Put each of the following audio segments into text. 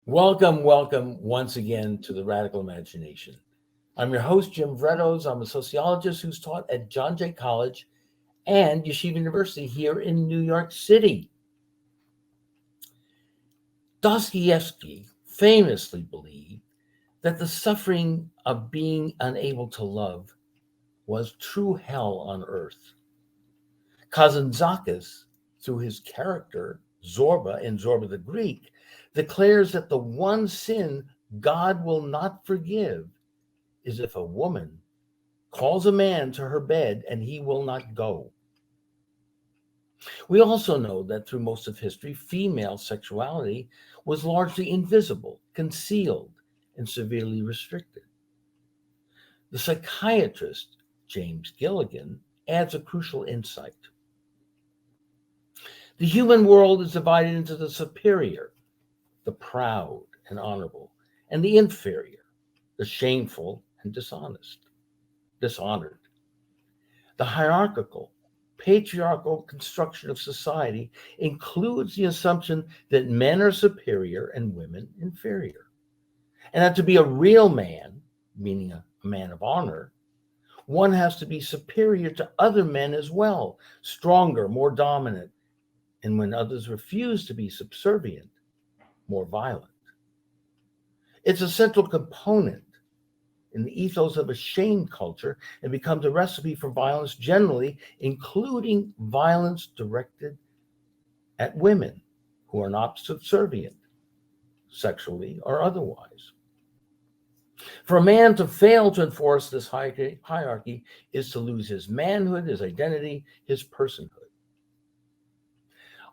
Welcome once again to the Radical Imagination. I'm your host, Jim Vrettos. I'm a sociologist who's taught at John Jay College and Yeshiva University here in New York City. Dostoevsky famously believed that the suffering of being unable to love was true hell on earth. Kazantzakis, through his character Zorba in Zorba the Greek, declares that the one sin God will not forgive is if a woman calls a man to her bed and he will not go. We also know that through most of history, female sexuality was largely invisible, concealed, and severely restricted. The psychiatrist James Gilligan adds a crucial insight. The human world is divided into the superior, the proud and honorable, and the inferior, the shameful and dishonored. The hierarchical, patriarchal construction of society includes the assumption that men are superior and women inferior, and that to be a real man, meaning a man of honor, one has to be superior to other men as well, stronger, more dominant, and when others refuse to be subservient, more violent. It's a central component in the ethos of a shame culture and becomes a recipe for violence generally, including violence directed at women who are not subservient, sexually or otherwise. For a man to fail to enforce this hierarchy is to lose his manhood, his identity, his personhood.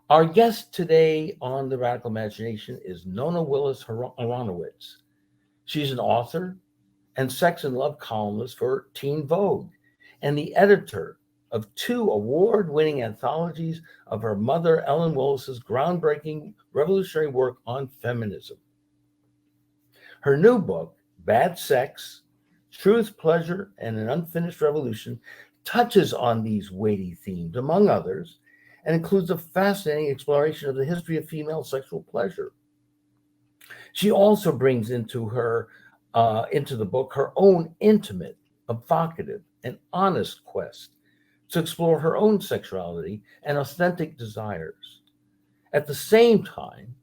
Our guest today on The Radical Imagination is Nona Willis Aronowitz. She's an author and sex and love columnist for Teen Vogue and the editor of 2 award-winning anthologies of her mother, Ellen Willis's groundbreaking revolutionary work on feminism. Her new book, Bad Sex, Truth, Pleasure, and an Unfinished Revolution, touches on these weighty themes, among others, and includes a fascinating exploration of the history of female sexual pleasure. She also brings into the book her own intimate, evocative, and honest quest to explore her own sexuality and authentic desires, at the same time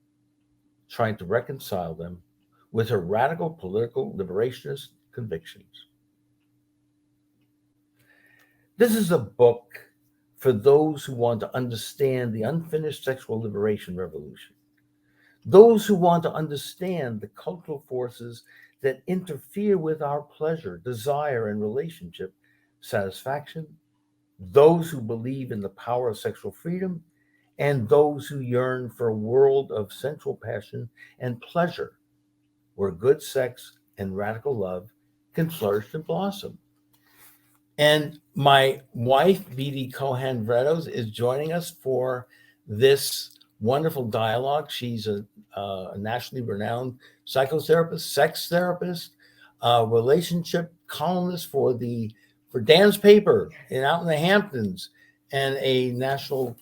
trying to reconcile them with her radical political liberationist convictions. This is a book for those who want to understand the unfinished sexual liberation revolution, those who want to understand the cultural forces that interfere with our pleasure, desire, and relationship satisfaction, those who believe in the power of sexual freedom, and those who yearn for a world of sensual passion and pleasure where good sex and radical love can flourish and blossom. And my wife, Beatty Cohan Vrettos, is joining us for this wonderful dialogue. She's a nationally renowned psychotherapist, sex therapist, relationship columnist for Dan's paper out in the Hamptons, and a national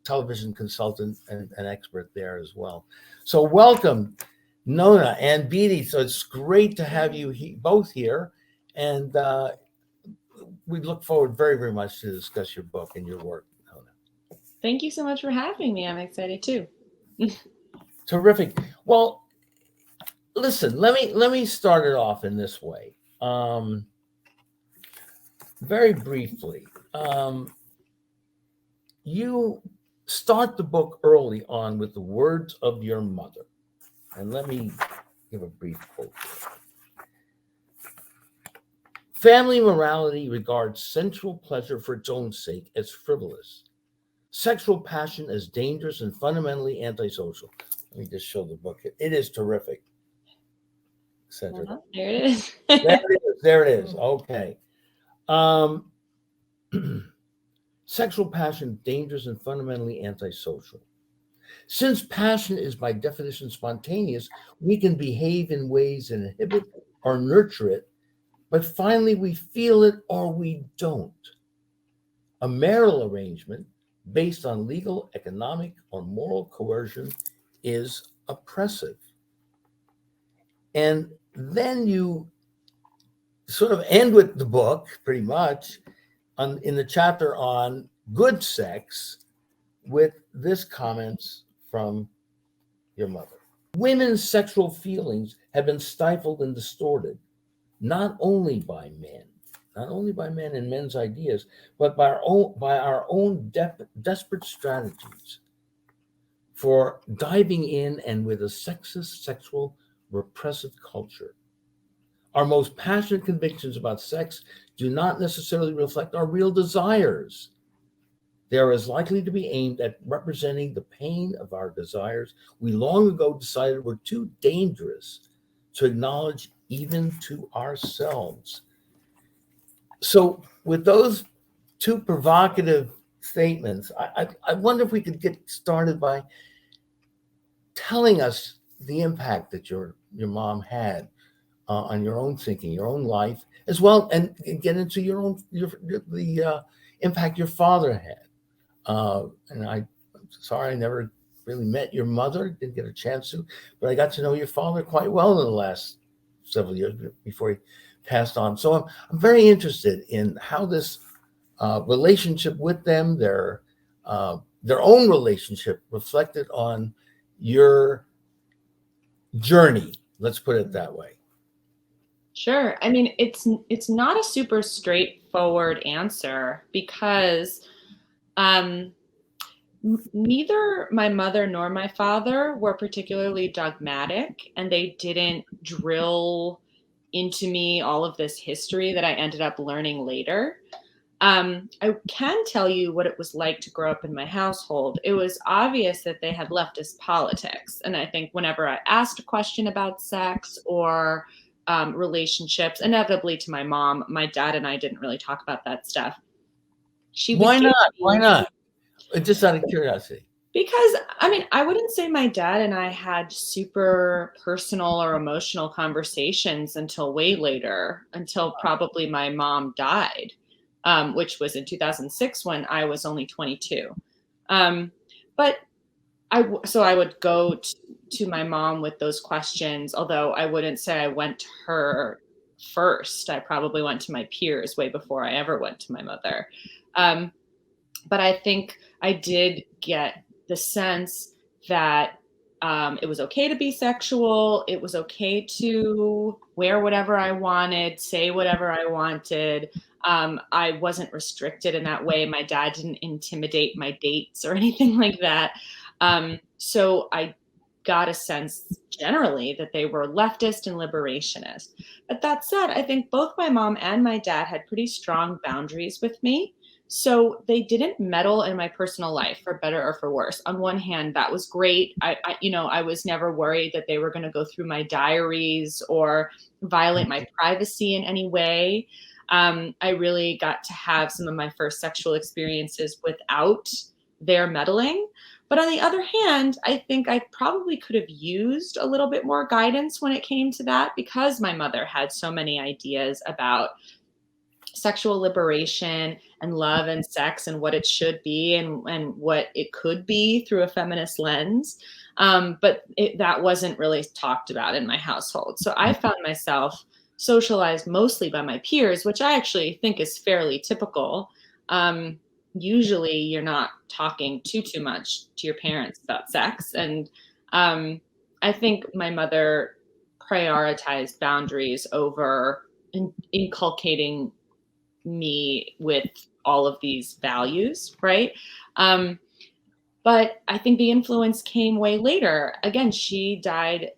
television consultant and expert there as well. So welcome, Nona and Beatty. So it's great to have you both here, and we look forward very, very much to discuss your book and your work, Nona. Thank you so much for having me. I'm excited too. Terrific. Well, listen, let me start it off in this way. Very briefly, you start the book early on with the words of your mother. And let me give a brief quote here. Family morality regards sensual pleasure for its own sake as frivolous, sexual passion as dangerous and fundamentally antisocial. Let me just show the book. It is terrific. There it is. There it is. Okay. Sexual passion, dangerous and fundamentally antisocial. Since passion is by definition spontaneous, we can behave in ways that inhibit or nurture it, but finally we feel it or we don't. A marital arrangement based on legal, economic, or moral coercion is oppressive. And then you sort of end with the book pretty much in the chapter on good sex with this comments from your mother. Women's sexual feelings have been stifled and distorted, not only by men and men's ideas, but by our own desperate strategies for diving in and with a sexist, sexual, repressive culture. Our most passionate convictions about sex do not necessarily reflect our real desires. They are as likely to be aimed at representing the pain of our desires we long ago decided were too dangerous to acknowledge even to ourselves. So, with those two provocative statements, I wonder if we could get started by telling us the impact that your mom had on your own thinking, your own life, as well, and get into the impact your father had. And I'm sorry I never really met your mother, didn't get a chance to, but I got to know your father quite well in the last several years before he passed on. So I'm very interested in how this relationship with them, their own relationship, reflected on your journey. Let's put it that way. Sure. I mean, it's not a super straightforward answer because neither my mother nor my father were particularly dogmatic, and they didn't drill into me all of this history that I ended up learning later. I can tell you what it was like to grow up in my household. It was obvious that they had leftist politics. And I think whenever I asked a question about sex or relationships, inevitably to my mom, my dad and I didn't really talk about that stuff. Why not? Just out of curiosity. Because, I mean, I wouldn't say my dad and I had super personal or emotional conversations until way later, until probably my mom died. Which was in 2006 when I was only 22. But so I would go to my mom with those questions, although I wouldn't say I went to her first. I probably went to my peers way before I ever went to my mother. But I think I did get the sense that it was okay to be sexual. It was okay to wear whatever I wanted, say whatever I wanted. I wasn't restricted in that way. My dad didn't intimidate my dates or anything like that. So I got a sense generally that they were leftist and liberationist. But that said, I think both my mom and my dad had pretty strong boundaries with me. So they didn't meddle in my personal life, for better or for worse. On one hand, that was great. I was never worried that they were going to go through my diaries or violate my privacy in any way. I really got to have some of my first sexual experiences without their meddling. But on the other hand, I think I probably could have used a little bit more guidance when it came to that, because my mother had so many ideas about sexual liberation and love and sex and what it should be and what it could be through a feminist lens. But that wasn't really talked about in my household. So I found myself socialized mostly by my peers, which I actually think is fairly typical. Usually you're not talking too much to your parents about sex. And I think my mother prioritized boundaries over inculcating me with all of these values, right? But I think the influence came way later. Again, she died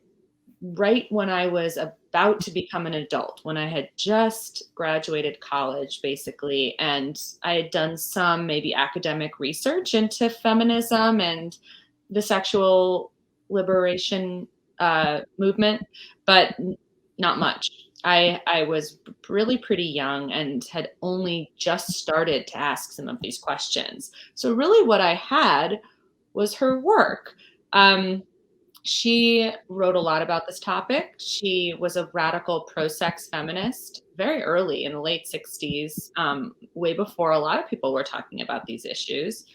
right when I was about to become an adult, when I had just graduated college, basically. And I had done some maybe academic research into feminism and the sexual liberation movement, but not much. I was really pretty young and had only just started to ask some of these questions. So really what I had was her work. She wrote a lot about this topic. She was a radical pro-sex feminist very early in the late 60s, way before a lot of people were talking about these issues.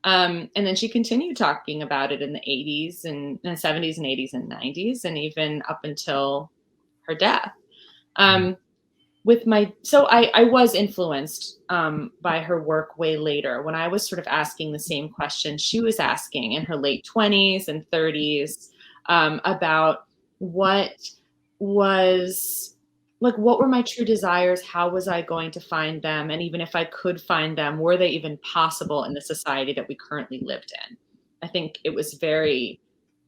And then she continued talking about it in the 80s and in the 70s and 80s and 90s, and even up until her death. So I was influenced by her work way later, when I was sort of asking the same question she was asking in her late 20s and 30s, about what were my true desires? How was I going to find them? And even if I could find them, were they even possible in the society that we currently lived in? I think it was very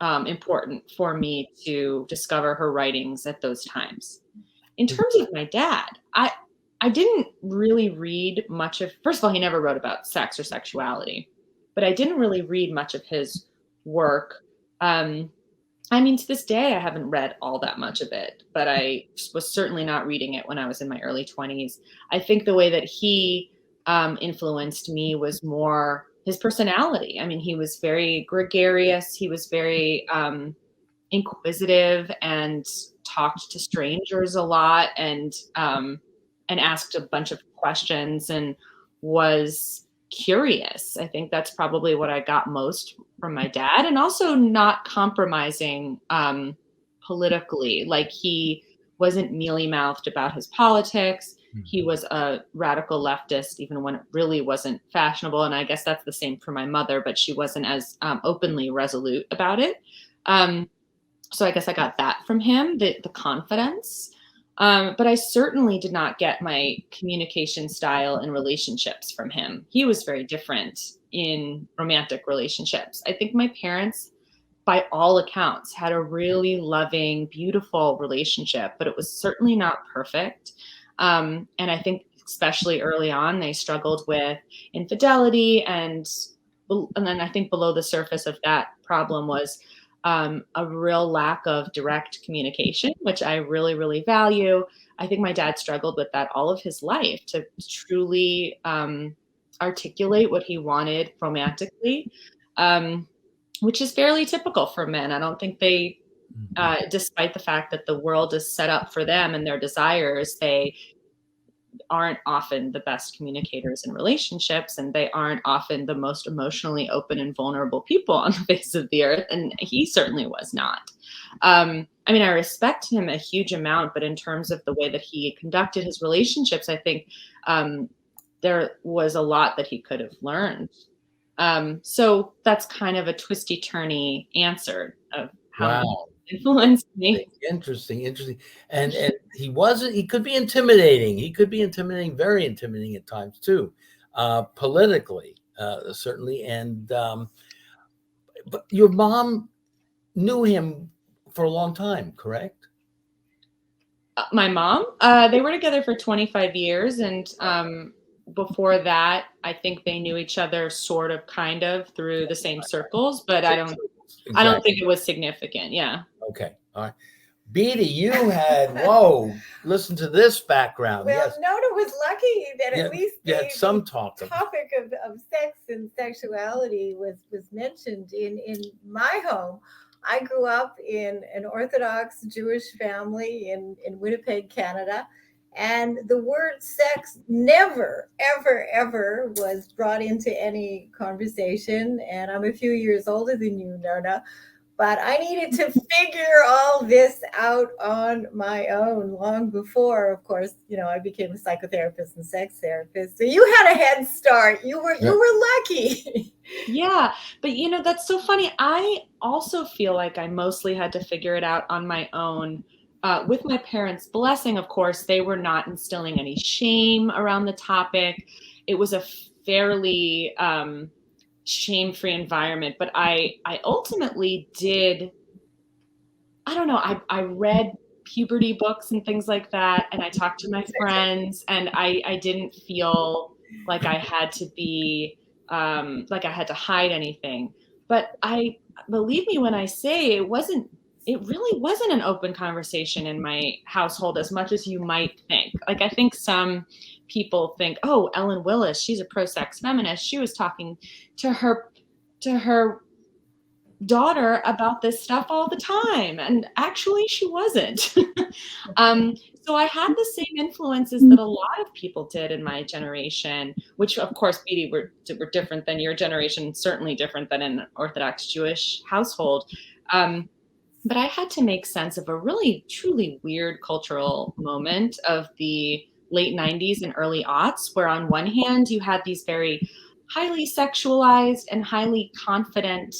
important for me to discover her writings at those times. In terms of my dad, I didn't really read much of, first of all, he never wrote about sex or sexuality, but I didn't really read much of his work. I mean, to this day, I haven't read all that much of it, but I was certainly not reading it when I was in my early 20s. I think the way that he influenced me was more his personality. I mean, he was very gregarious. He was very inquisitive and talked to strangers a lot, and asked a bunch of questions and was curious. I think that's probably what I got most from my dad, and also not compromising politically. Like, he wasn't mealy-mouthed about his politics. He was a radical leftist, even when it really wasn't fashionable. And I guess that's the same for my mother, but she wasn't as openly resolute about it. So I guess I got that from him, the confidence. But I certainly did not get my communication style in relationships from him. He was very different in romantic relationships. I think my parents, by all accounts, had a really loving, beautiful relationship, but it was certainly not perfect. And I think especially early on, they struggled with infidelity. And then I think below the surface of that problem was a real lack of direct communication, which I really, really value. I think my dad struggled with that all of his life, to truly articulate what he wanted romantically, which is fairly typical for men. I don't think they, despite the fact that the world is set up for them and their desires, they aren't often the best communicators in relationships, and they aren't often the most emotionally open and vulnerable people on the face of the earth. And he certainly was not. I mean, I respect him a huge amount, but in terms of the way that he conducted his relationships, I think there was a lot that he could have learned. So that's kind of a twisty-turny answer of how he influenced me. Interesting. And he could be intimidating. He could be intimidating, very intimidating at times too, politically, certainly. And but your mom knew him for a long time, correct? My mom, they were together for 25 years. And before that, I think they knew each other sort of, kind of through the same circles, but I don't think it was significant. Yeah. Okay. All right. Beatty, you had, listen to this background. Well, yes. Nona was lucky that at least the some topic of sex and sexuality was mentioned in my home. I grew up in an Orthodox Jewish family in Winnipeg, Canada. And the word sex never, ever, ever was brought into any conversation. And I'm a few years older than you, Nona. But I needed to figure all this out on my own long before, of course, I became a psychotherapist and sex therapist. So you had a head start. You were lucky. Yeah. But, that's so funny. I also feel like I mostly had to figure it out on my own. With my parents' blessing, of course, they were not instilling any shame around the topic. It was a fairly shame-free environment, but I ultimately did, I don't know, I read puberty books and things like that, and I talked to my friends, and I didn't feel like I had to be, like I had to hide anything. But believe me when I say it really wasn't an open conversation in my household as much as you might think. Like, I think some people think, oh, Ellen Willis, she's a pro-sex feminist. She was talking to her daughter about this stuff all the time. And actually she wasn't. So I had the same influences that a lot of people did in my generation, which of course, Beatty, were different than your generation, certainly different than an Orthodox Jewish household. But I had to make sense of a really, truly weird cultural moment of the late 90s and early aughts, where on one hand, you had these very highly sexualized and highly confident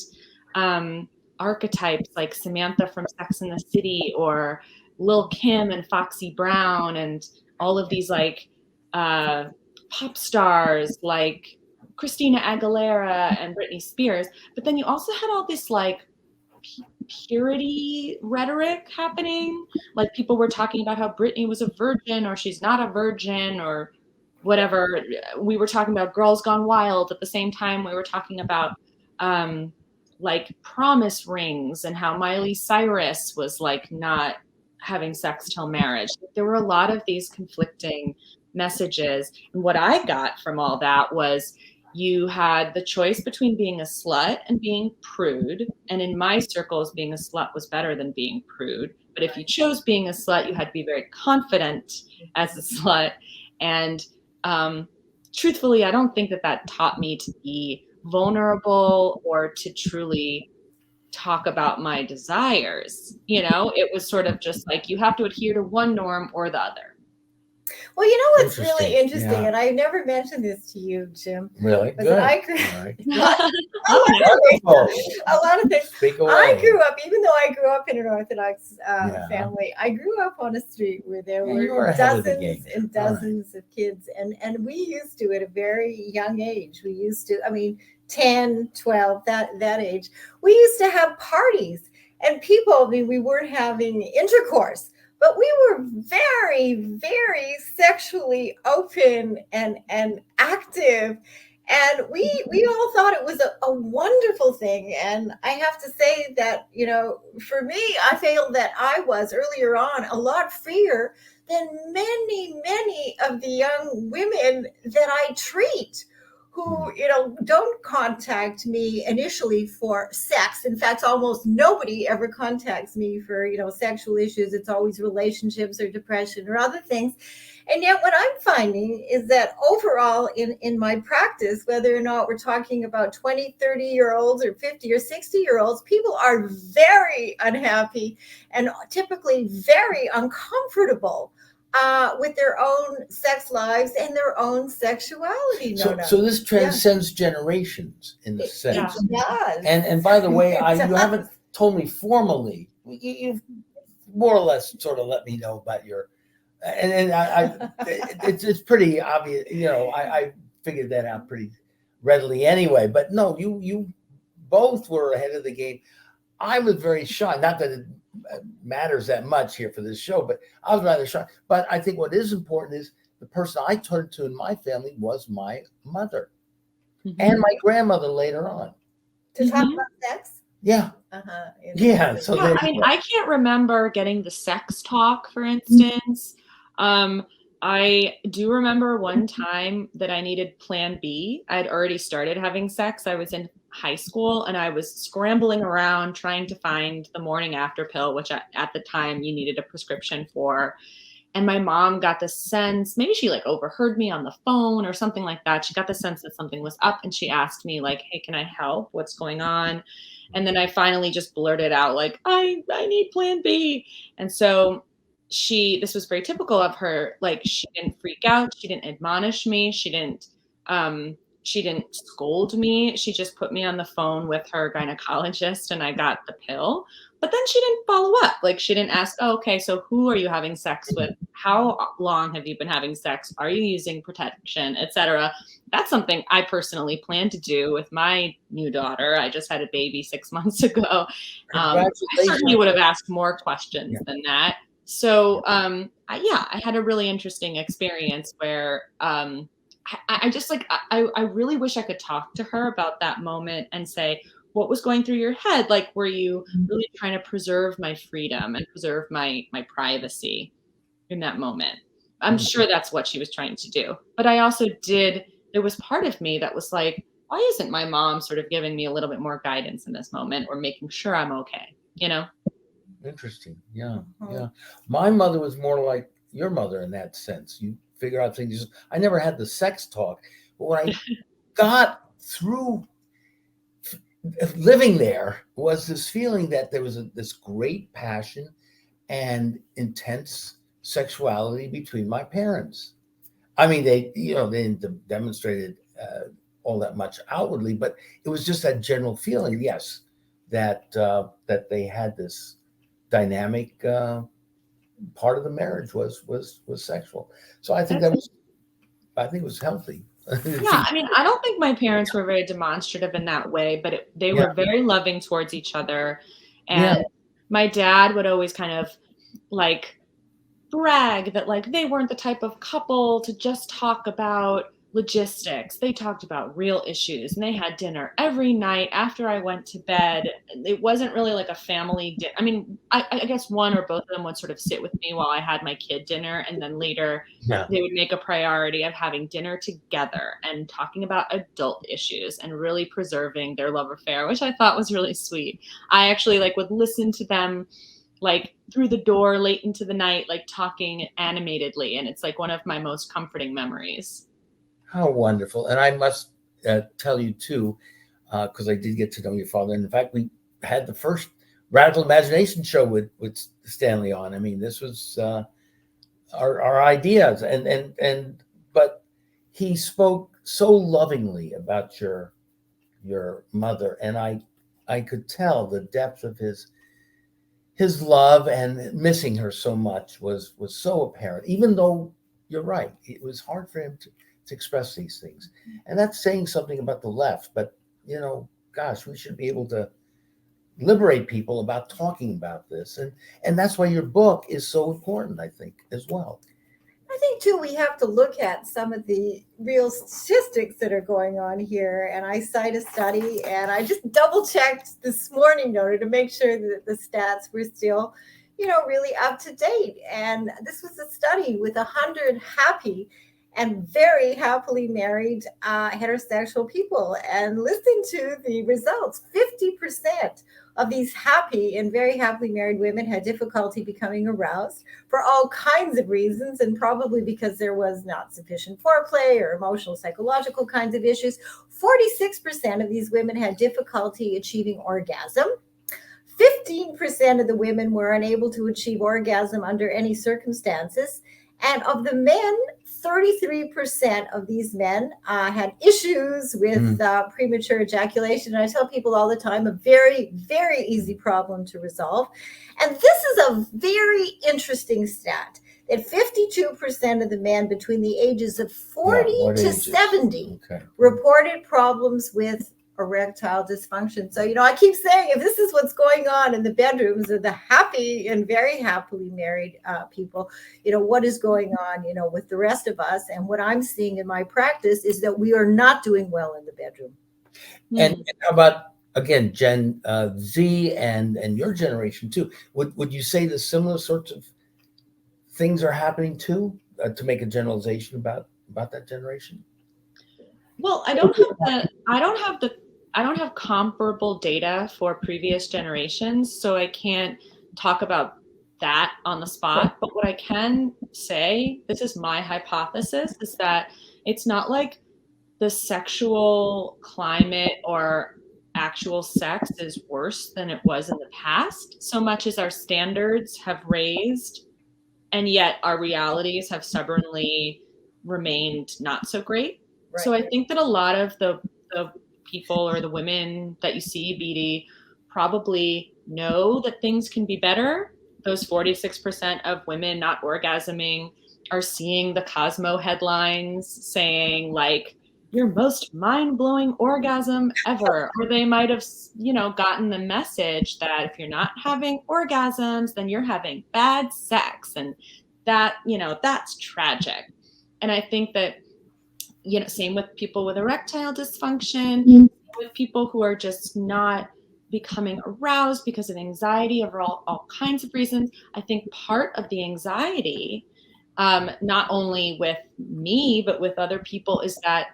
archetypes like Samantha from Sex and the City, or Lil' Kim and Foxy Brown, and all of these like pop stars like Christina Aguilera and Britney Spears. But then you also had all this like purity rhetoric happening. Like people were talking about how Britney was a virgin or she's not a virgin or whatever. We were talking about Girls Gone Wild at the same time we were talking about like promise rings and how Miley Cyrus was like not having sex till marriage. There were a lot of these conflicting messages. And what I got from all that was you had the choice between being a slut and being prude. And in my circles, being a slut was better than being prude. But if you chose being a slut, you had to be very confident as a slut. And truthfully, I don't think that taught me to be vulnerable or to truly talk about my desires. You know, it was sort of just like you have to adhere to one norm or the other. Well, you know what's really interesting, yeah. and I never mentioned this to you, Jim. Really? Was Good. that I grew Wonderful. a lot of things. Speak away. I grew up, even though I grew up in an Orthodox family, I grew up on a street where there were dozens and dozens of kids. And we used to, at a very young age, we used to, I mean, 10, 12, that age, we used to have parties. And people, I mean, we weren't having intercourse, but we were very, very sexually open and active. And we all thought it was a wonderful thing. And I have to say that, you know, for me, I feel that I was earlier on a lot freer than many, many of the young women that I treat, who, you know, don't contact me initially for sex. In fact, almost nobody ever contacts me for, you know, sexual issues. It's always relationships or depression or other things. And yet what I'm finding is that overall in my practice, whether or not we're talking about 20, 30-year-olds or 50 or 60-year-olds, people are very unhappy and typically very uncomfortable with their own sex lives and their own sexuality. So this transcends generations in the sense. It does. And by the way, you haven't told me formally. You've more or less sort of let me know about your, and it's pretty obvious. You know, I figured that out pretty readily anyway. But no, you both were ahead of the game. I was very shy. Not that it matters that much here for this show, but I was rather shy. But I think what is important is the person I turned to in my family was my mother and my grandmother later on. To talk about sex? Yeah. Yeah. So yeah, I mean, I can't remember getting the sex talk, for instance. I do remember one time that I needed plan B. I'd already started having sex. I was in high school and I was scrambling around trying to find the morning after pill, which at the time you needed a prescription for. And my mom got the sense, maybe she like overheard me on the phone or something like that. She got the sense that something was up and she asked me like, hey, can I help? What's going on? And then I finally just blurted out like, I need plan B. And so this was very typical of her. Like she didn't freak out. She didn't admonish me. She didn't scold me. She just put me on the phone with her gynecologist and I got the pill. But then she didn't follow up. Like she didn't ask, oh, okay, so who are you having sex with? How long have you been having sex? Are you using protection, etc.? That's something I personally plan to do with my new daughter. I just had a baby 6 months ago. I certainly would have asked more questions than that. So I had a really interesting experience where I just like, I really wish I could talk to her about that moment and say, what was going through your head? Like, were you really trying to preserve my freedom and preserve my privacy in that moment? I'm sure that's what she was trying to do. But I also there was part of me that was like, why isn't my mom sort of giving me a little bit more guidance in this moment or making sure I'm okay, you know? Interesting. Yeah. Yeah. My mother was more like your mother in that sense. You figure out things. I never had the sex talk, but when I got through living there was this feeling that there was this great passion and intense sexuality between my parents. I mean, they didn't demonstrate it all that much outwardly, but it was just that general feeling, yes, that they had this dynamic part of the marriage was sexual. So I think it was healthy. Yeah, I mean, I don't think my parents were very demonstrative in that way, but they Yeah. were very loving towards each other. Yeah. And my dad would always kind of like brag that like they weren't the type of couple to just talk about logistics. They talked about real issues, and they had dinner every night after I went to bed. It wasn't really like a family dinner. I mean, I guess one or both of them would sort of sit with me while I had my kid dinner, and then later Yeah. they would make a priority of having dinner together and talking about adult issues and really preserving their love affair, which I thought was really sweet. I actually like would listen to them like through the door late into the night, like talking animatedly. And it's like one of my most comforting memories. How wonderful. And I must tell you too, because I did get to know your father. And in fact, we had the first Radical Imagination show with Stanley on. I mean, this was our ideas, but he spoke so lovingly about your mother, and I could tell the depth of his love, and missing her so much was so apparent. Even though you're right, it was hard for him to express these things, and that's saying something about the left. But gosh, we should be able to liberate people about talking about this, and that's why your book is so important, I think, as well. I think too, we have to look at some of the real statistics that are going on here. And I cite a study, and I just double checked this morning in order to make sure that the stats were still, really up to date. And this was a study with 100 happy and very happily married heterosexual people. And listen to the results. 50% of these happy and very happily married women had difficulty becoming aroused for all kinds of reasons, and probably because there was not sufficient foreplay or emotional, psychological kinds of issues. 46% of these women had difficulty achieving orgasm. 15% of the women were unable to achieve orgasm under any circumstances. And of the men, 33% of these men had issues with premature ejaculation. And I tell people all the time, a very, very easy problem to resolve. And this is a very interesting stat, that 52% of the men between the ages of 40 to 70 reported problems with erectile dysfunction. So, I keep saying, if this is what's going on in the bedrooms of the happy and very happily married people, what is going on, with the rest of us? And what I'm seeing in my practice is that we are not doing well in the bedroom. And how about, again, Gen Z and your generation too? Would you say the similar sorts of things are happening too, to make a generalization about that generation? Well, I don't have comparable data for previous generations, so I can't talk about that on the spot. But what I can say, this is my hypothesis, is that it's not like the sexual climate or actual sex is worse than it was in the past, so much as our standards have raised, and yet our realities have stubbornly remained not so great. Right. So I think that a lot of the people or the women that you see, Beatty, probably know that things can be better. Those 46% of women not orgasming are seeing the Cosmo headlines saying like, your most mind-blowing orgasm ever. Or they might have, gotten the message that if you're not having orgasms, then you're having bad sex. And that, that's tragic. And I think that, same with people with erectile dysfunction, with people who are just not becoming aroused because of anxiety over all kinds of reasons. I think part of the anxiety, not only with me, but with other people, is that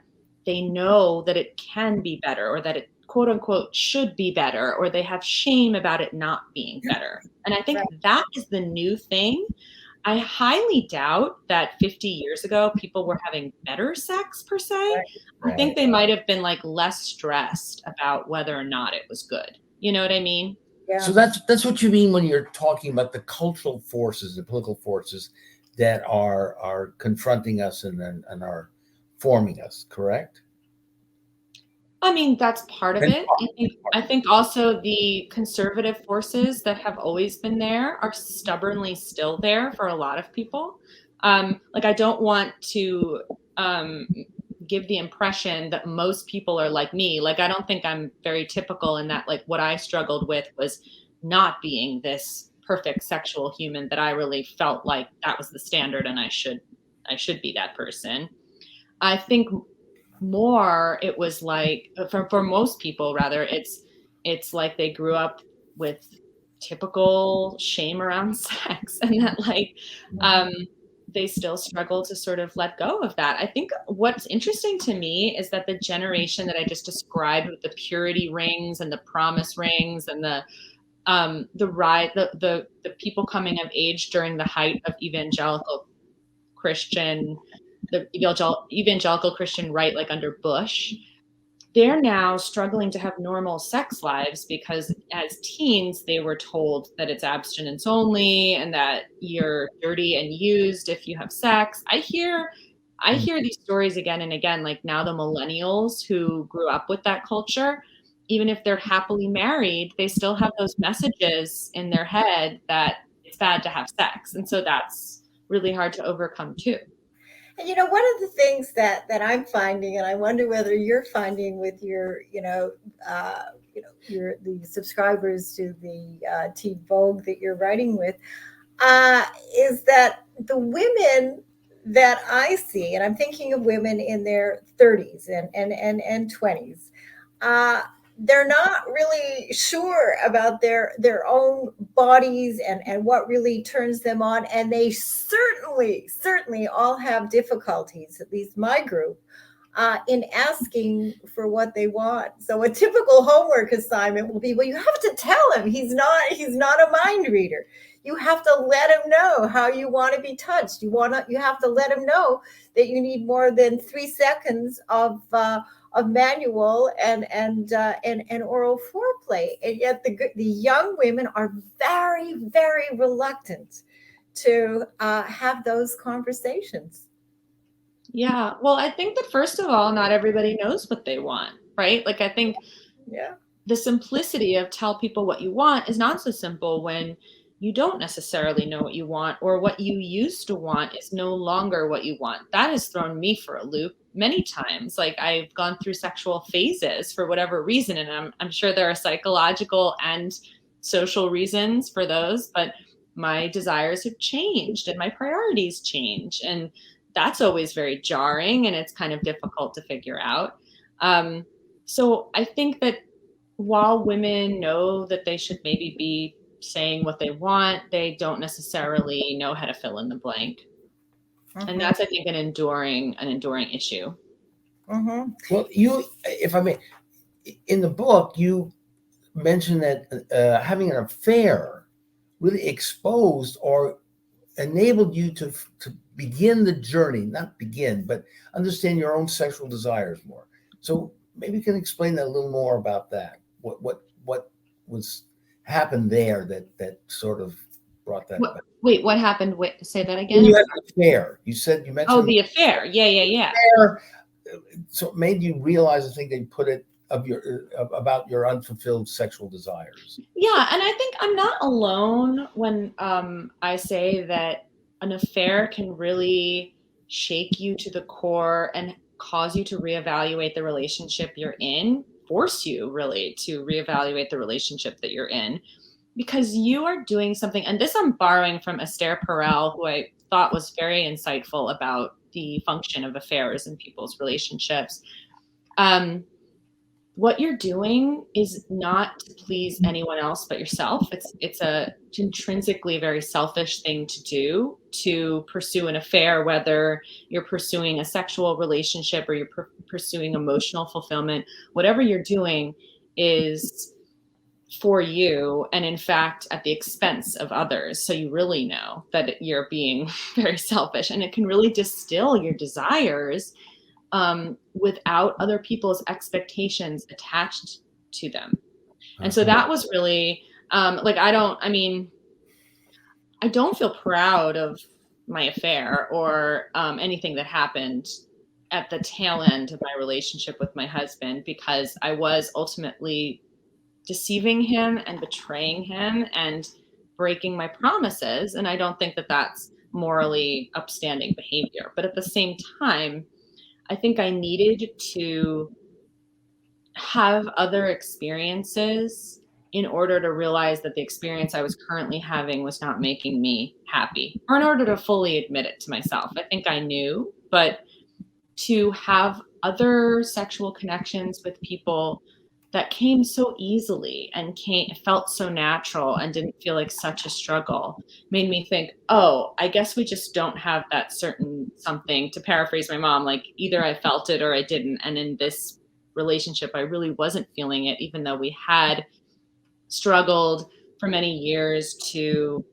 they know that it can be better, or that it quote unquote should be better, or they have shame about it not being better. And I think that is the new thing. I highly doubt that 50 years ago people were having better sex per se. I think they might have been like less stressed about whether or not it was good. You know what I mean? Yeah. So that's what you mean when you're talking about the cultural forces, the political forces that are confronting us and are forming us, correct? I mean, that's part of it. I think also the conservative forces that have always been there are stubbornly still there for a lot of people. Like, I don't want to give the impression that most people are like me. Like, I don't think I'm very typical in that, like, what I struggled with was not being this perfect sexual human, that I really felt like that was the standard and I should be that person. I think more it was like for most people rather, it's like they grew up with typical shame around sex, and that like they still struggle to sort of let go of that. I think what's interesting to me is that the generation that I just described with the purity rings and the promise rings and the people coming of age during the height of the evangelical Christian right, like under Bush, they're now struggling to have normal sex lives because as teens, they were told that it's abstinence only and that you're dirty and used if you have sex. I hear these stories again and again, like now the millennials who grew up with that culture, even if they're happily married, they still have those messages in their head that it's bad to have sex. And so that's really hard to overcome too. And one of the things that I'm finding, and I wonder whether you're finding with your, the subscribers to the Teen Vogue that you're writing with, is that the women that I see, and I'm thinking of women in their 30s and 20s, they're not really sure about their own bodies and what really turns them on. And they certainly all have difficulties, at least my group, in asking for what they want. So a typical homework assignment will be, well, you have to tell him he's not a mind reader. You have to let him know how you want to be touched. You have to let him know that you need more than 3 seconds of manual and oral foreplay, and yet the young women are very, very reluctant to have those conversations. Yeah, well, I think that first of all, not everybody knows what they want, right? Like, I think the simplicity of tell people what you want is not so simple when you don't necessarily know what you want, or what you used to want is no longer what you want. That has thrown me for a loop many times. Like, I've gone through sexual phases for whatever reason, and I'm sure there are psychological and social reasons for those, but my desires have changed and my priorities change, and that's always very jarring, and it's kind of difficult to figure out. So I think that while women know that they should maybe be saying what they want, they don't necessarily know how to fill in the blank. Mm-hmm. And that's, I think, an enduring issue. Mm-hmm. Well, if I may, in the book, you mentioned that having an affair really exposed or enabled you to begin the journey, not begin, but understand your own sexual desires more. So maybe you can explain that a little more about that. What was happened there that sort of brought that back? Wait, what happened? Say that again. You had an affair. You mentioned. Oh, the affair. Yeah. Affair, so it made you realize, I think they put it, about your unfulfilled sexual desires. Yeah, and I think I'm not alone when I say that an affair can really shake you to the core and cause you to reevaluate the relationship you're in, force you really to reevaluate the relationship that you're in, because you are doing something. And this I'm borrowing from Esther Perel, who I thought was very insightful about the function of affairs in people's relationships. What you're doing is not to please anyone else but yourself. It's a intrinsically very selfish thing to do, to pursue an affair, whether you're pursuing a sexual relationship or you're pursuing emotional fulfillment. Whatever you're doing is for you, and in fact at the expense of others. So you really know that you're being very selfish, and it can really distill your desires without other people's expectations attached to them. And so that was really like, I don't feel proud of my affair or anything that happened at the tail end of my relationship with my husband, because I was ultimately deceiving him and betraying him and breaking my promises. And I don't think that that's morally upstanding behavior. But at the same time, I think I needed to have other experiences in order to realize that the experience I was currently having was not making me happy, or in order to fully admit it to myself. I think I knew, but to have other sexual connections with people that came so easily and felt so natural and didn't feel like such a struggle made me think, oh, I guess we just don't have that certain something. To paraphrase my mom, like, either I felt it or I didn't. And in this relationship, I really wasn't feeling it, even though we had struggled for many years to,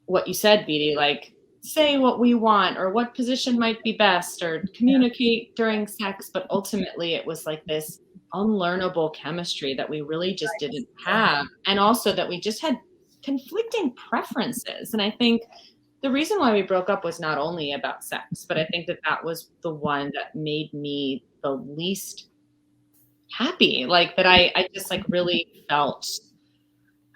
what you said, Beatty, like, say what we want or what position might be best or communicate during sex. But ultimately it was like this unlearnable chemistry that we really just didn't have. And also that we just had conflicting preferences. And I think the reason why we broke up was not only about sex, but I think that that was the one that made me the least happy. Like, that I just like really felt,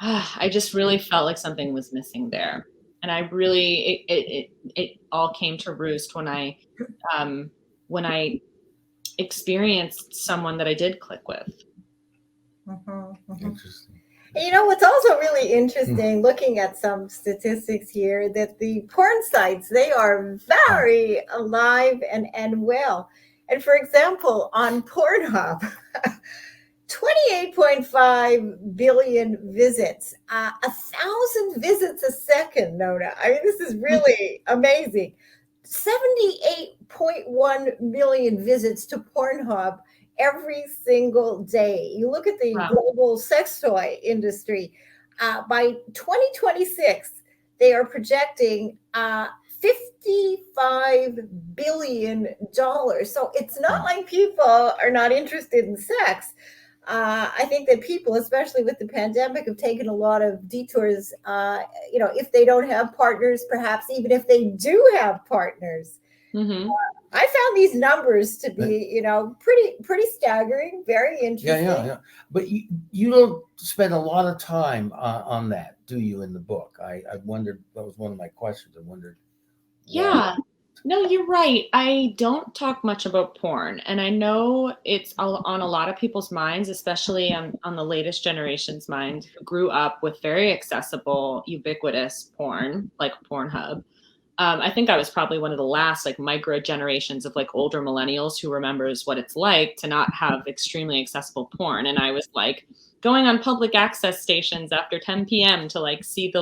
I just really felt like something was missing there. And I really, it all came to roost when I experienced someone that I did click with. Interesting. And what's also really interesting, looking at some statistics here, that the porn sites, they are very alive and well. And for example, on Pornhub, 28.5 billion visits, 1,000 visits a second, Nona. I mean, this is really amazing. 78.1 million visits to Pornhub every single day. You look at the global sex toy industry, by 2026, they are projecting $55 billion. So it's not like people are not interested in sex. I think that people, especially with the pandemic, have taken a lot of detours, if they don't have partners, perhaps even if they do have partners. Mm-hmm. I found these numbers to be, pretty staggering, very interesting. Yeah. But you don't spend a lot of time on that, do you, in the book? I wondered, that was one of my questions. I wondered. Yeah. No, you're right. I don't talk much about porn, and I know it's on a lot of people's minds, especially on the latest generation's mind, who grew up with very accessible, ubiquitous porn, like Pornhub. I think I was probably one of the last like micro generations of like older millennials who remembers what it's like to not have extremely accessible porn. And I was like going on public access stations after 10 p.m. to like see the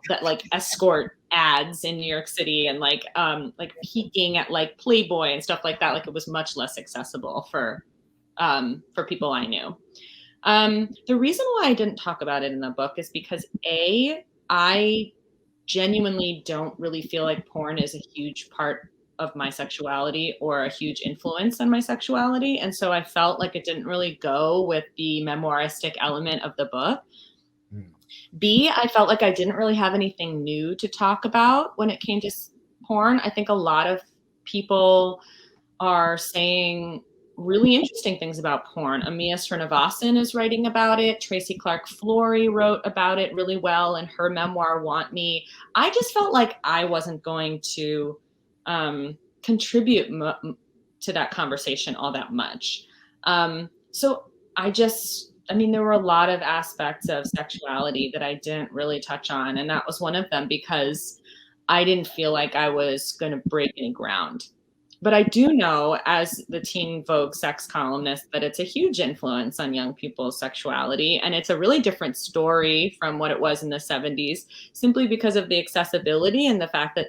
that like escort ads in New York City, and like peeking at like Playboy and stuff like that. Like, it was much less accessible for people I knew. The reason why I didn't talk about it in the book is because I genuinely don't really feel like porn is a huge part of my sexuality or a huge influence on my sexuality. And so I felt like it didn't really go with the memoiristic element of the book. B, I felt like I didn't really have anything new to talk about when it came to porn. I think a lot of people are saying really interesting things about porn. Amia Srinivasan is writing about it. Tracy Clark Flory wrote about it really well in her memoir, Want Me. I just felt like I wasn't going to contribute to that conversation all that much. So there were a lot of aspects of sexuality that I didn't really touch on. And that was one of them because I didn't feel like I was going to break any ground. But I do know, as the Teen Vogue sex columnist, that it's a huge influence on young people's sexuality. And it's a really different story from what it was in the 70s, simply because of the accessibility and the fact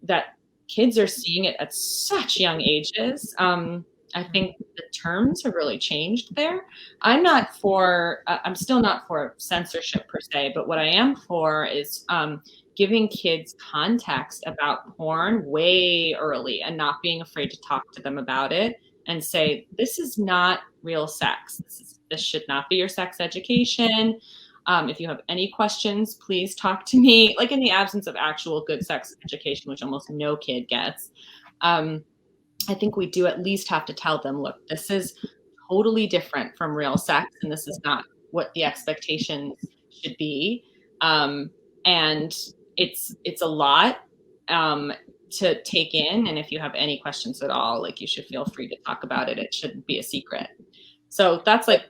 that kids are seeing it at such young ages. I think the terms have really changed there. I'm still not for censorship per se, but what I am for is giving kids context about porn way early and not being afraid to talk to them about it and say, this is not real sex. This should not be your sex education. If you have any questions, please talk to me, like in the absence of actual good sex education, which almost no kid gets. I think we do at least have to tell them, look, this is totally different from real sex, and this is not what the expectations should be. And it's a lot to take in. And if you have any questions at all, like, you should feel free to talk about it. It shouldn't be a secret. So that's like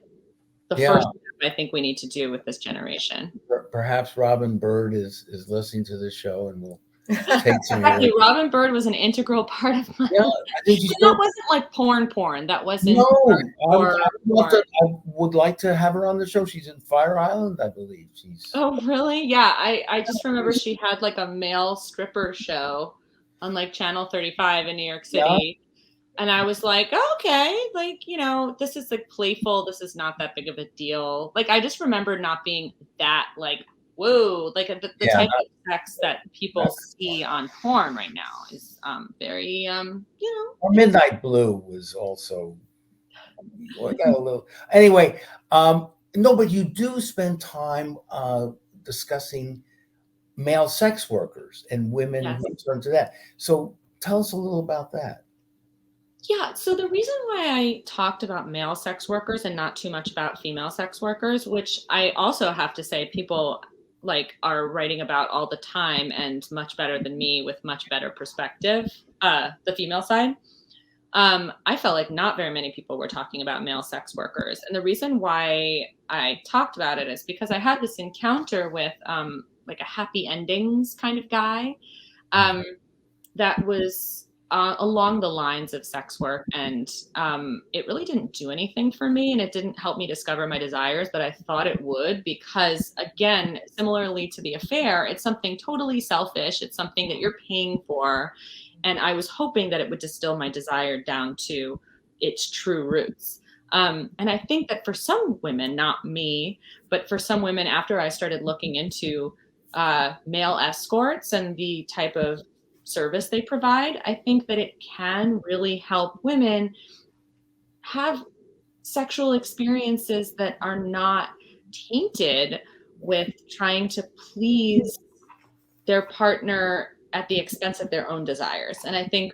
the first step I think we need to do with this generation. Perhaps Robin Bird is listening to this show and will take some. Exactly. Robin Bird was an integral part of my life. I think that wasn't like porn. That wasn't. No, I would like to have her on the show. She's in Fire Island, I believe. Oh, really? Yeah. I just remember she had like a male stripper show on like Channel 35 in New York City. Yeah. And I was like, oh, okay, like, you know, this is like playful. This is not that big of a deal. Like, I just remember not being that like, whoa, like the type of sex that people see on porn right now is very, you know. Or Midnight Blue was also, got a little, anyway, no, but you do spend time discussing male sex workers and women who turn to that. So tell us a little about that. Yeah, so the reason why I talked about male sex workers and not too much about female sex workers, which I also have to say people like are writing about all the time and much better than me with much better perspective, the female side, I felt like not very many people were talking about male sex workers. And the reason why I talked about it is because I had this encounter with like a happy endings kind of guy that was along the lines of sex work. And it really didn't do anything for me. And it didn't help me discover my desires, but I thought it would, because again, similarly to the affair, it's something totally selfish. It's something that you're paying for. And I was hoping that it would distill my desire down to its true roots. And I think that for some women, not me, but for some women, after I started looking into male escorts and the type of service they provide, I think that it can really help women have sexual experiences that are not tainted with trying to please their partner at the expense of their own desires. And I think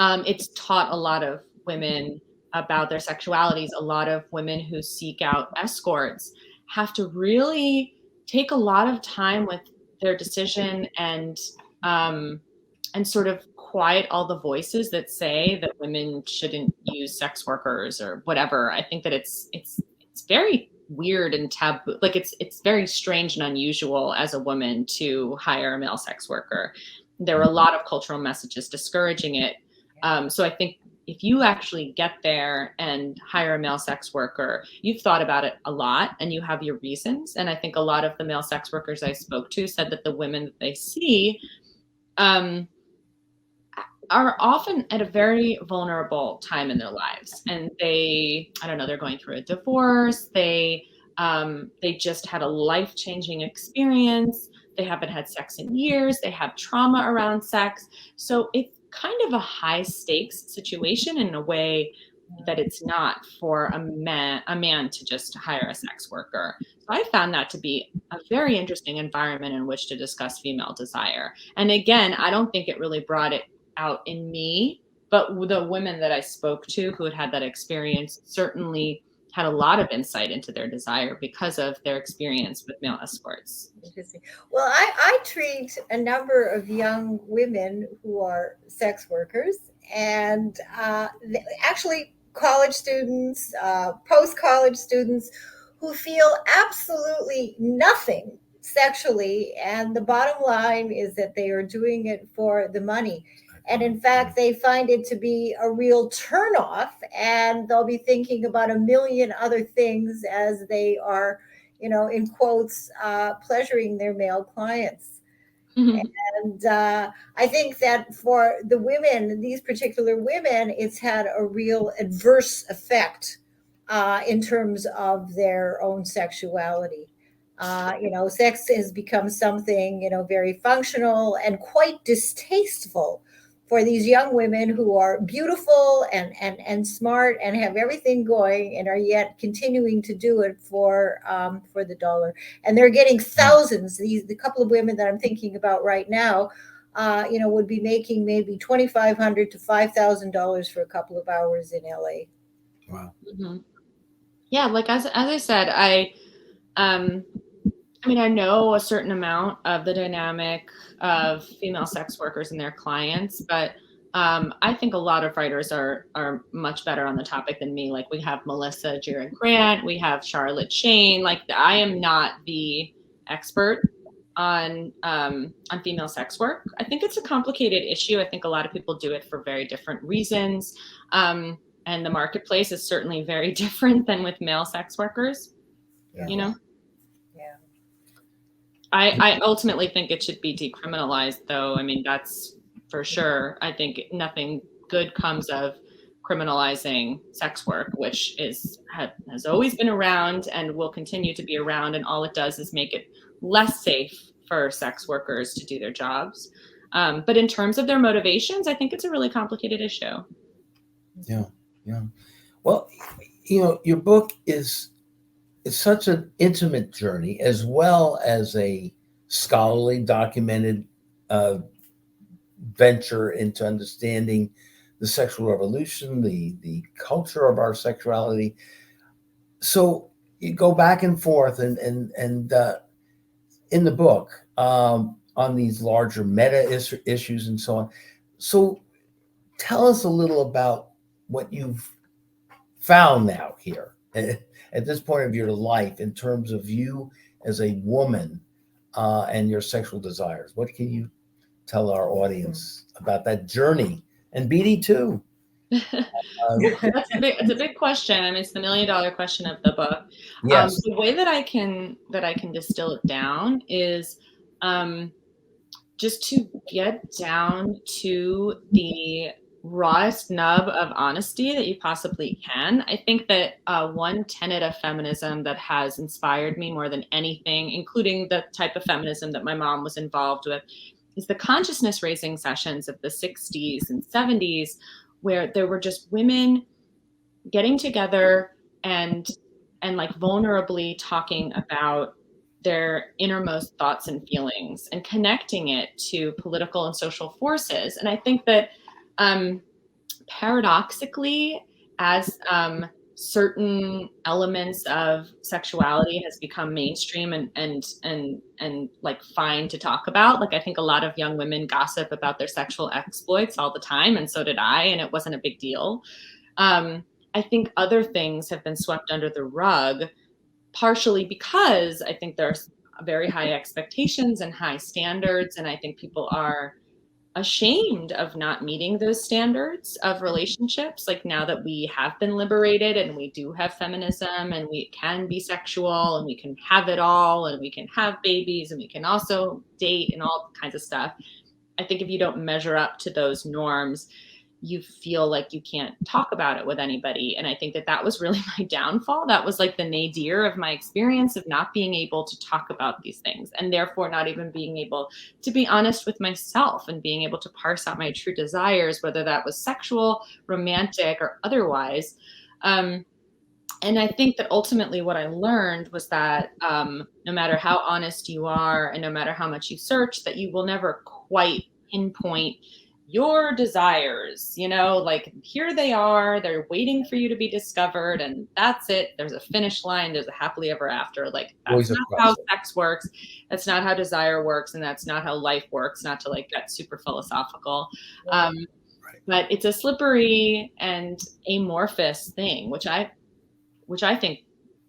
it's taught a lot of women about their sexualities. A lot of women who seek out escorts have to really take a lot of time with their decision and sort of quiet all the voices that say that women shouldn't use sex workers or whatever. I think that it's very weird and taboo. Like it's very strange and unusual as a woman to hire a male sex worker. There are a lot of cultural messages discouraging it. So I think if you actually get there and hire a male sex worker, you've thought about it a lot and you have your reasons. And I think a lot of the male sex workers I spoke to said that the women that they see are often at a very vulnerable time in their lives. And they're going through a divorce. They just had a life-changing experience. They haven't had sex in years. They have trauma around sex. So it's kind of a high stakes situation in a way that it's not for a man to just hire a sex worker. So I found that to be a very interesting environment in which to discuss female desire. And again, I don't think it really brought it out in me, but the women that I spoke to who had that experience certainly had a lot of insight into their desire because of their experience with male escorts. Interesting. Well, I treat a number of young women who are sex workers, and actually college students, post-college students who feel absolutely nothing sexually. And the bottom line is that they are doing it for the money. And in fact, they find it to be a real turnoff, and they'll be thinking about a million other things as they are, in quotes, pleasuring their male clients. And I think that for the women, these particular women, it's had a real adverse effect in terms of their own sexuality. Sex has become something, very functional and quite distasteful for these young women who are beautiful and smart and have everything going and are yet continuing to do it for the dollar. And they're getting thousands. The couple of women that I'm thinking about right now, would be making maybe $2,500 to $5,000 for a couple of hours in LA. Wow. Mm-hmm. Yeah, like as I said, I know a certain amount of the dynamic of female sex workers and their clients, but I think a lot of writers are much better on the topic than me. Like we have Melissa Jiren Grant, we have Charlotte Shane. Like I am not the expert on female sex work. I think it's a complicated issue. I think a lot of people do it for very different reasons. And the marketplace is certainly very different than with male sex workers, Yeah. I ultimately think it should be decriminalized, though. I mean, that's for sure. I think nothing good comes of criminalizing sex work, which has always been around and will continue to be around. And all it does is make it less safe for sex workers to do their jobs. But in terms of their motivations, I think it's a really complicated issue. Yeah. Well, your book is such an intimate journey as well as a scholarly, documented venture into understanding the sexual revolution, the culture of our sexuality. So you go back and forth and in the book on these larger meta issues and so on. So tell us a little about what you've found now here at this point of your life in terms of you as a woman and your sexual desires. What can you tell our audience about that journey? And Beatty too. It's a big question. I mean, it's the $1 million question of the book. Yes. The way that I can distill it down is just to get down to the rawest nub of honesty that you possibly can. I think that one tenet of feminism that has inspired me more than anything, including the type of feminism that my mom was involved with, is the consciousness raising sessions of the 60s and 70s, where there were just women getting together and like vulnerably talking about their innermost thoughts and feelings and connecting it to political and social forces. And I think that paradoxically, as certain elements of sexuality has become mainstream and like fine to talk about, like I think a lot of young women gossip about their sexual exploits all the time, and so did I, and it wasn't a big deal. I think other things have been swept under the rug, partially because I think there's very high expectations and high standards, and I think people are ashamed of not meeting those standards of relationships. Like now that we have been liberated and we do have feminism and we can be sexual and we can have it all and we can have babies and we can also date and all kinds of stuff. I think if you don't measure up to those norms, you feel like you can't talk about it with anybody. And I think that was really my downfall. That was like the nadir of my experience of not being able to talk about these things, and therefore not even being able to be honest with myself and being able to parse out my true desires, whether that was sexual, romantic, or otherwise. And I think that ultimately what I learned was that no matter how honest you are and no matter how much you search, that you will never quite pinpoint your desires, like here they are, they're waiting for you to be discovered, and that's it. There's a finish line, there's a happily ever after. Like that's not how sex works, that's not how desire works, and that's not how life works, not to like get super philosophical. But it's a slippery and amorphous thing, which I think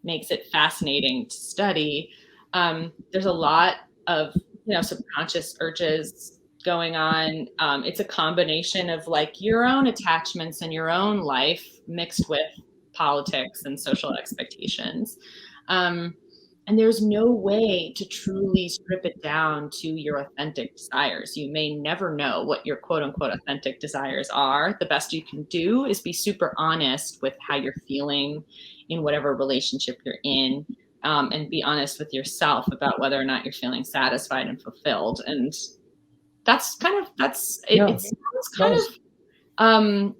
makes it fascinating to study. There's a lot of subconscious urges going on. It's a combination of like your own attachments and your own life mixed with politics and social expectations. And And there's no way to truly strip it down to your authentic desires. You may never know what your quote unquote authentic desires are. The best you can do is be super honest with how you're feeling in whatever relationship you're in, and be honest with yourself about whether or not you're feeling satisfied and fulfilled. And that's kind of, it sounds kind of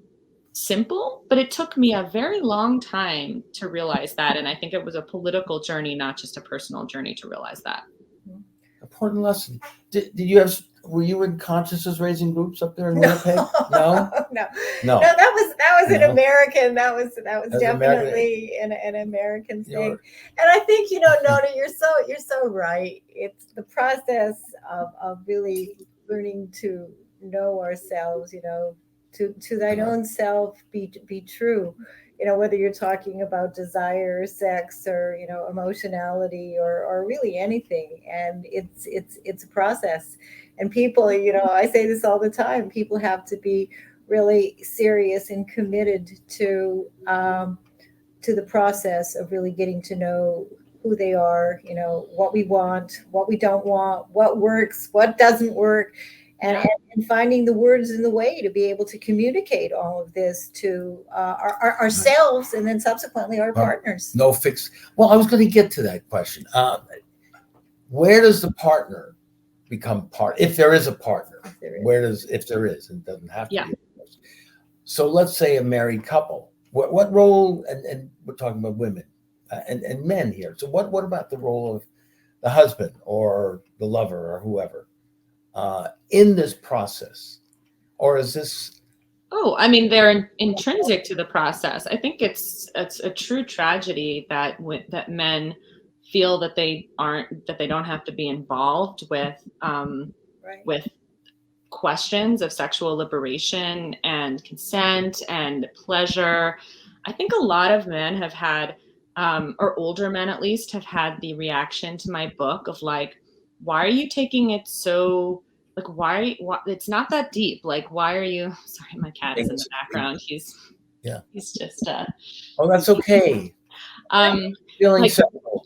simple, but it took me a very long time to realize that. And I think it was a political journey, not just a personal journey, to realize that. Important lesson. Were you in consciousness raising groups up there in Winnipeg? No. No, that was an American. That was definitely an American thing. And I think, Nona, you're so right. It's the process of really learning to know ourselves, to thine own self be true, whether you're talking about desire, sex, or emotionality, or really anything. And it's a process. And people, I say this all the time, people have to be really serious and committed to the process of really getting to know who they are, what we want, what we don't want, what works, what doesn't work. And finding the words and the way to be able to communicate all of this to ourselves, and then subsequently our partners. No fix. Well, I was going to get to that question. Where does the partner become part? If there is a partner, if there is, it doesn't have to be. So let's say a married couple. What role? And we're talking about women and men here. So what about the role of the husband or the lover or whoever in this process? Or is this? Oh, I mean, they're intrinsic to the process. I think it's a true tragedy that men feel that they don't have to be involved with questions of sexual liberation and consent and pleasure. I think a lot of men have had, or older men at least, have had the reaction to my book of like, why are you taking it so, like, why it's not that deep. Like, why are you, sorry, my cat is in the background. He's just, oh, that's okay. Feeling like, sexual.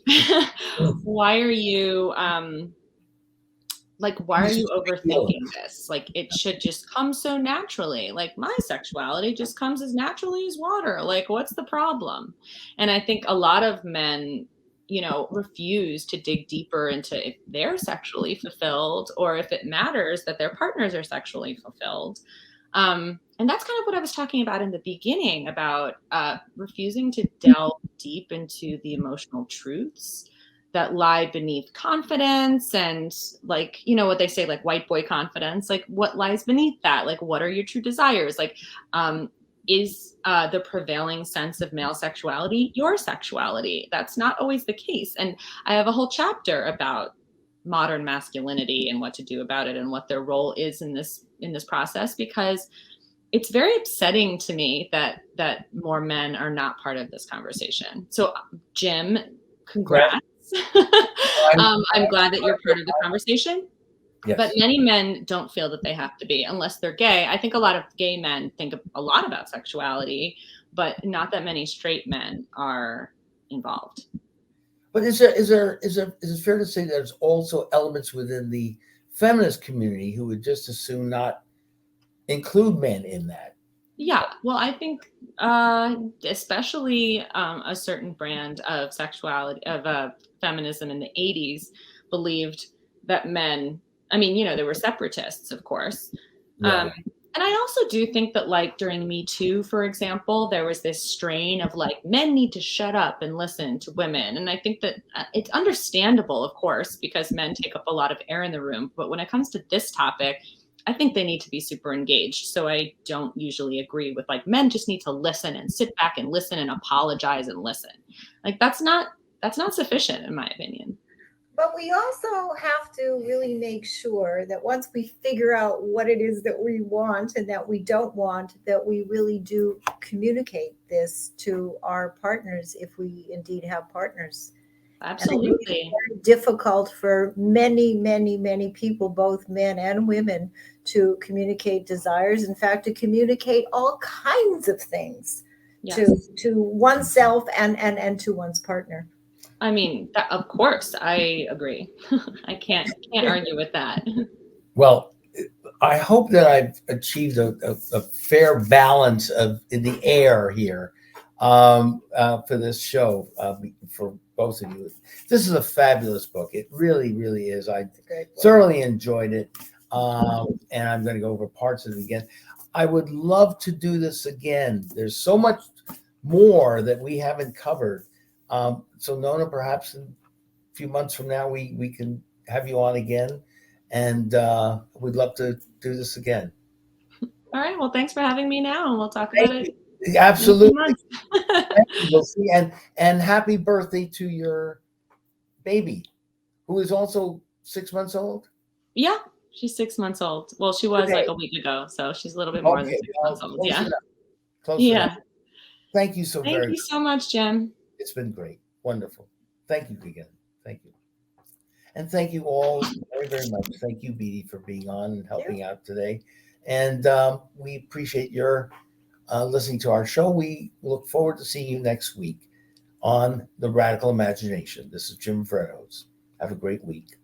why are you, why are you overthinking this? Like, it should just come so naturally. Like, my sexuality just comes as naturally as water. Like, what's the problem? And I think a lot of men, refuse to dig deeper into if they're sexually fulfilled or if it matters that their partners are sexually fulfilled. And that's kind of what I was talking about in the beginning about refusing to delve deep into the emotional truths that lie beneath confidence and what they say, like white boy confidence, like what lies beneath that? Like, what are your true desires? Like, is the prevailing sense of male sexuality your sexuality? That's not always the case. And I have a whole chapter about modern masculinity and what to do about it and what their role is in this process, because it's very upsetting to me that more men are not part of this conversation. So Jim, congrats. I'm glad that you're part of the conversation. Yes. But many men don't feel that they have to be unless they're gay. I think a lot of gay men think a lot about sexuality, but not that many straight men are involved. But is it fair to say there's also elements within the feminist community who would just as soon not include men in that? Yeah, well, I think especially a certain brand of sexuality, of feminism in the 80s believed that men, there were separatists, of course. Yeah. And I also do think that, like, during Me Too, for example, there was this strain of like, men need to shut up and listen to women. And I think that it's understandable, of course, because men take up a lot of air in the room. But when it comes to this topic, I think they need to be super engaged. So I don't usually agree with like, men just need to listen and sit back and listen and apologize and listen. Like, that's not sufficient, in my opinion. But we also have to really make sure that once we figure out what it is that we want and that we don't want, that we really do communicate this to our partners if we indeed have partners. Absolutely. It's very difficult for many, many, many people, both men and women, to communicate desires. In fact, to communicate all kinds of things. Yes. to oneself and to one's partner. I mean, of course, I agree. I can't argue with that. Well, I hope that I've achieved a fair balance in the air here for this show for both of you. This is a fabulous book. It really, really is. I thoroughly enjoyed it, and I'm going to go over parts of it again. I would love to do this again. There's so much more that we haven't covered. So Nona, perhaps in a few months from now, we can have you on again, and we'd love to do this again. All right. Well, thanks for having me now, and we'll talk about it. Absolutely. We'll see. And happy birthday to your baby, who is also 6 months old. Yeah, she's 6 months old. Well, she was like a week ago, so she's a little bit more than 6 months old. Yeah. Close enough. Thank you Thank you so much, Jim. It's been great. Wonderful. Thank you again. Thank you. And thank you all very, very much. Thank you, Beatty, for being on and helping out today. And we appreciate your listening to our show. We look forward to seeing you next week on The Radical Imagination. This is Jim Vrettos. Have a great week.